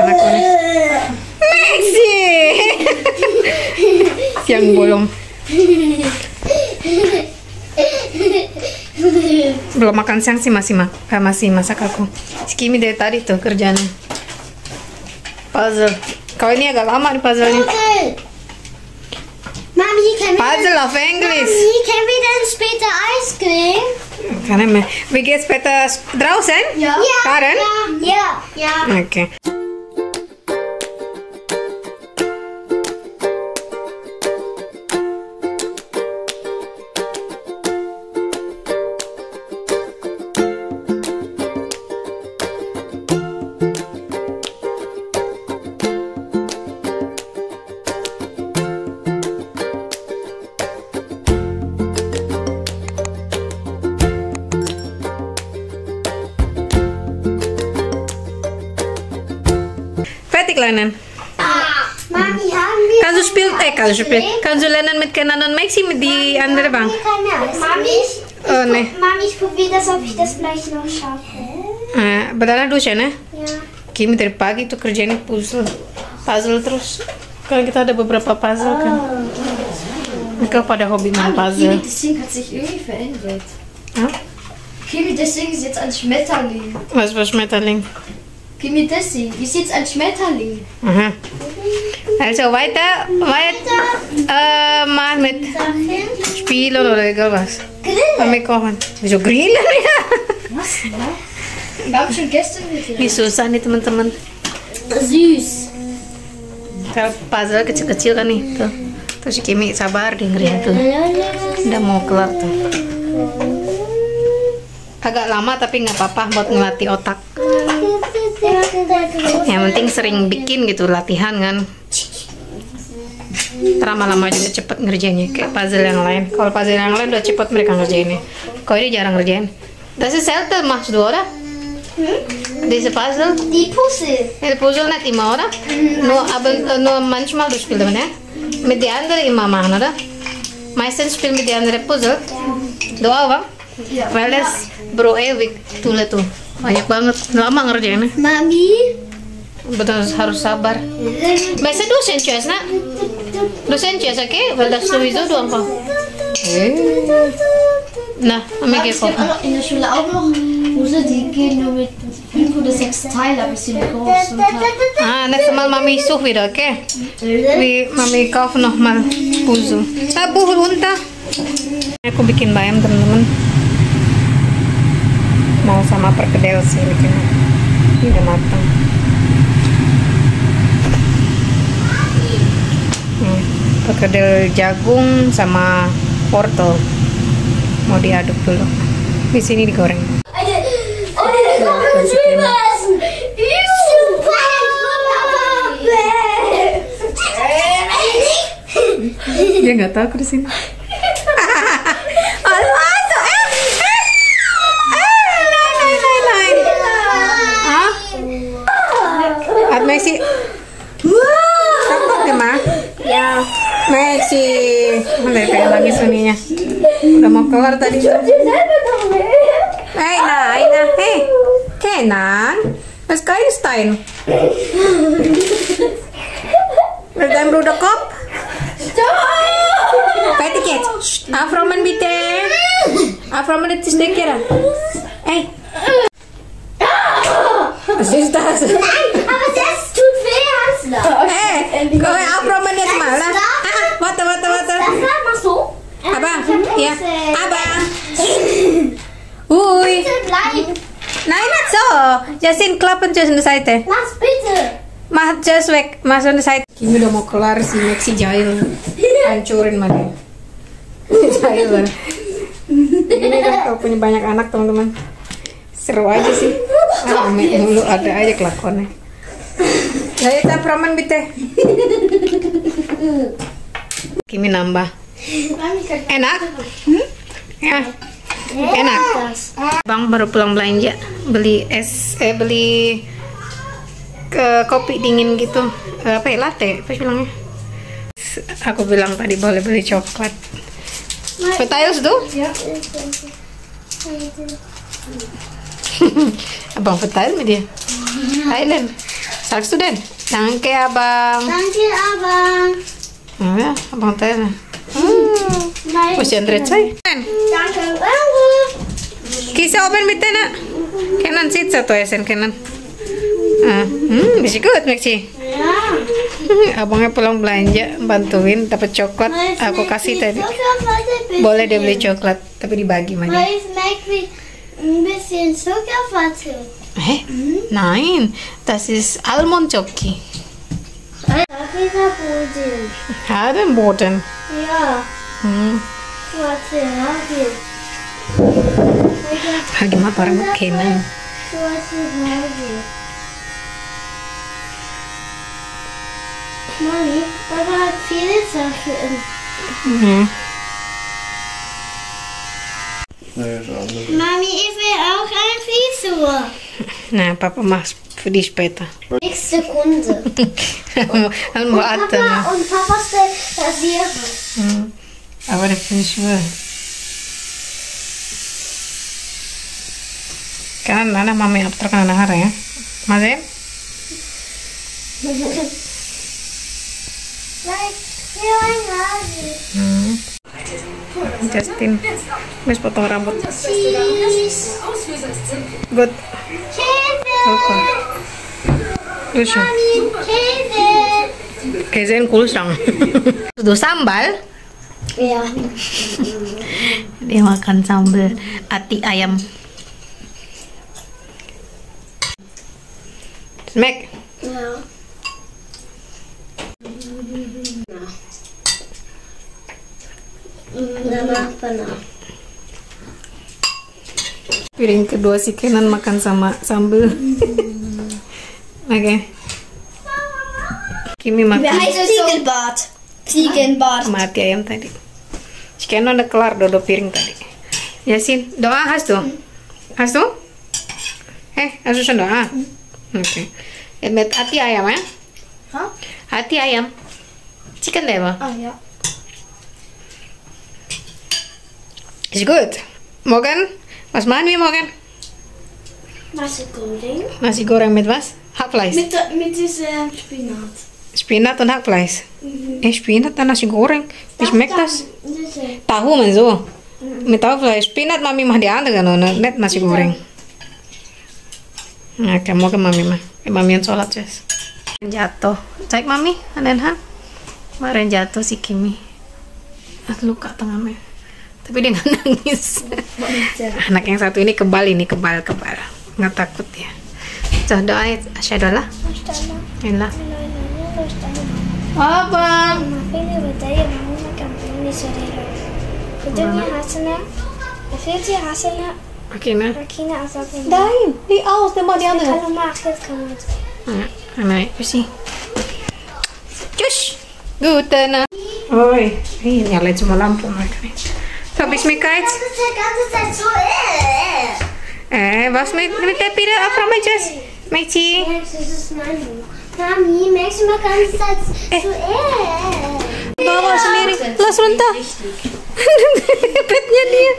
anakku nih. Maxi. Yang bolong. Belum makan siang sih, masih masak aku. Si Kimi dari tadi tuh kerjanya. Puzzle. Kalau ini agak lama nih puzzle-nya. Mami, Puzzle of English. Mami, can we then später Ice cream? Kan emang. We get später draußen? Ja. Karen? Ja. Ja. Oke. Fertig lernen. Mami, haben wir... Kannst du lernen mit Kenan und Maxi mit die andere Bank? Mami, Nee. Mami, ich probiere das, ob ich das gleich noch schaffe. Badana dusya, ne? Ja. Kimi dari pagi tuh kerjanya puzzle terus. Kan kita ada beberapa puzzle kan. Mereka pada hobi main puzzle. Kimi, das Ding hat sich irgendwie verändert. Hah? Kimi, das Ding ist jetzt ein Schmetterling. Was Schmetterling? Kimi, das Ding ist jetzt ein Schmetterling. Aha. Also weiter mal mit Spielen oder egal was. Mami kochen. Wieso grillen ya? Was? Wir haben schon gestern mit Ini susah nih teman-teman. Süß. Kalau puzzle kecil-kecil kan nih tuh. Terus si Kimi sabar dengerin tuh. Udah mau kelar tuh. Agak lama tapi nggak apa-apa buat ngelatih otak. Yang penting sering bikin gitu latihan kan. Lama-lama juga cepet ngerjainnya kayak puzzle yang lain. Kalau puzzle yang lain udah cepet mereka ngerjainnya. Kalau ini jarang ngerjain. Das ist selten machst du, oder? Diese Puzzle? Die Puzzle. Der Puzzle nicht immer, oder? Nur manchmal du spielst damit, ne? Mit die anderen immer machen, oder? Meistens spielen mit die anderen Puzzle. Du auch, wa? Ja. Weil das bro ewig tuh tuh. Banyak banget. Lama ngerjainnya. Mami. Betul harus sabar. Biasa dosen cuas nak? Dosen cuas oke? Weil das sowieso du apa? Nah, Mami Es gibt auch noch in der Schule auch noch Puzzle, die gehen nur mit 5 oder 6 Teilen, aber sind groß. Und nächstes Mal Mami such wieder, okay? Wie Mami kauf noch mal Puzzle. Buh runter. Aku bikin bayam teman-teman. Mau sama perkedel sih bikinnya. Ini udah matang. Perkedel jagung sama wortel. Mau diaduk dulu. Di sini digoreng. Dia nggak tahu aku di sini. Maxi, takut ya ma? Ya. Maxi, udah pengen lagi suninya. Udah mau kelar tadi. Hey, hey, Kenan, was kan je Stein? Met dein Bruder Kopf? Fertig jetzt. Afroman bitte. Afroman, het is lekker. Hey. Was ist das? Aber das tut weh, Hansler. Hey, kau Afroman jetzt mal. Warte. Das war mal so. Abang, ya. Abang. Hui. Bitte bleib. Nein, nicht so. Jasin klappen tussen de Seite. Lass bitte. Mach just weg, mas on the side. Kimi udah mau kelar si Maxi jahil. Hancurin mana. Jahil banget. Ini kan kalau punya banyak anak teman-teman. Seru aja sih. Ame dulu ada aja kelakuannya. Saya tak praman bitte. Kimi nambah. Enak? Ya. Enak. Bang baru pulang belanja, beli beli kopi dingin gitu. Apa ya, latte? Apa bilangnya? Aku bilang tadi boleh beli coklat. Verteilst du? Ja. Abang verteil mit dir. Teilen. Sagst du denn? Danke, Abang. Danke, Abang. Ja, Abang tanya. Nein. Wo ist die andere Zeit? Danke, Abang. Kisah open bitte nak. Kenan sitsa tuh esen kenan. Bisa good Maxi. Ja. Abangnya pulang belanja, bantuin dapat coklat. Aku kasih tadi. Boleh dia beli coklat, tapi dibagi Maar aja. ich mag wie ein bisschen Zuckerwatte. Nein, das ist Almond Jockey. Darf ich da Boden? Ja, den Boden. Ja. Warte, Hagi. Lagi mah bareng Kenan. Warte, Hagi. Mami, Papa hat viele Sachen. Mami, ich will auch ein Frisur. Nah, Papa macht für dich später. Nächste Kunde. Dann warten. Papa und Papas Rasierer. Aber das finde ich schwer. Kan nana mami after kan nahar ya. Masih? Hier ein Hagi. Justin, mis potong rambut. Cheese. Good. Käse. Lucu. Mami, Käse. Kezen kulsang. Sudah sambal. Ja. Dia makan sambal ati ayam. Smack. Ja. Piring kedua si Kenan makan sama sambal. Oke. Kimi makan Ziegelbad. Ziegelbad. sama ati ayam tadi. Si Kenan udah kelar dodo piring tadi. Yasin, doa hast du? Hast du? Hast du schon doa? Oke. Mit ati ayam ya? Hah? Ati ayam. Chicken lever. Ah ja. Ist gut. Morgen? Was machen wir morgen? Nasi goreng. Nasi goreng mit was? Hackfleisch. Mit diesem Spinat. Spinat und Hackfleisch. Spinat und Nasi goreng. Wie schmeckt das? Diese. Tahu man so. Mit Hackfleisch. Spinat Mami mah die andere, nicht Nasi goreng. Oke, morgen Mami mah. Mami yang sholat guys. Jatuh. Cek Mami, ada Han. Kemarin jatuh si Kimi. Luka tangannya. Tapi dia nggak nangis. Anak yang satu ini kebal, nggak takut ya. So doa asyhadulah. Inilah. Apa? Oke nah. Nein, die aus, der mal die andere. Nein, bersih. Tschüss. Gute Nacht. Oi, ini nyalain semua lampu mereka nih. So, bis mir geht's. Was mit der Pille auf Ramajas? Meci. Mami, merkst du mal ganz Bawa sendiri. Los runter. Bednya dia.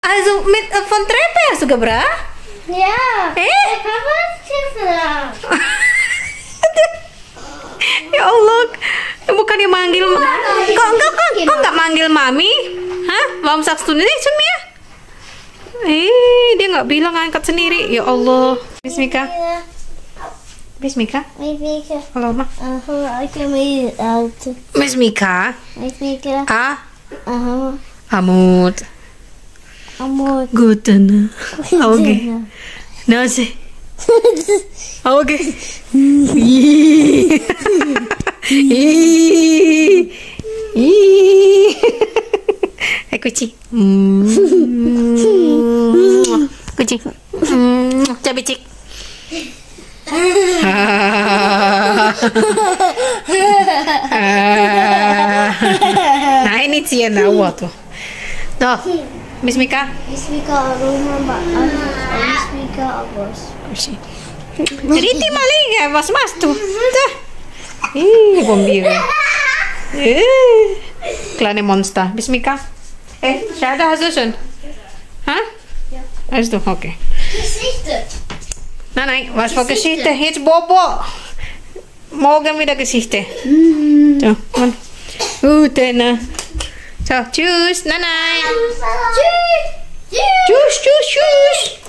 Also mit von Treppe hast du gebracht? Ja. Papa ist Kinder. Ya Allah, bukannya manggil. Kok nggak manggil Mami? Hah? Warum sagst du nicht zu mir? Dia nggak bilang angkat sendiri. Ya Allah. Bismika. Bismika. Halo, Ma. Bismika. Amut. Gute Nacht. Oke. Nasi. Oke. Kucing. Kucing. Cabicik. Nah ini Ciena tuh. Tuh, Bismika. Bismika Aroma, Bismika Abos. Riti maling ya, mas tuh. Tuh. Ih, bombira. Kleine Monster. Bismika. Schade, hast du schon? Hah? Ja. Hast du? Okay. Gesichter. Nein, was für Geschichte? Jetzt Bobo. Morgen wieder Geschichte. So, und gute Nacht. So, tschüss. Nein. Tschüss. Tschüss, tschüss, tschüss.